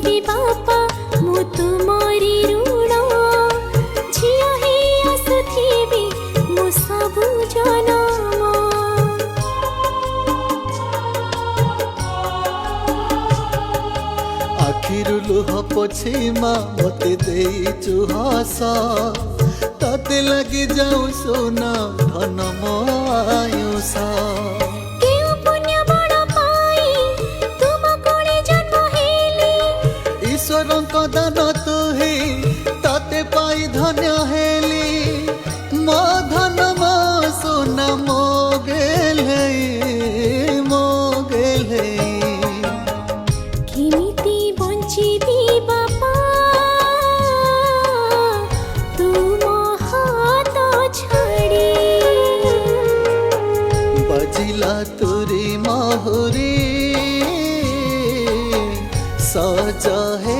भी बापा मु तुमरी ऋण झिया हे आसुथिबी मु सबु जनम। आखिरु लुह पोछि माँ मते देइचु हस ताते लगी जाऊ सोना धन मो आयुष। केउ पुण्य बड़ पाई तुम कोणे जन्म हेली ईश्वरଙ୍କ दान तुही ताते पाई धन्य हेली मो धन मो सोना मो गेले मो गेले। केमिति बंचिबी बापा तुम हाथ छाड़ी बजिला तुरी महुरी सज हे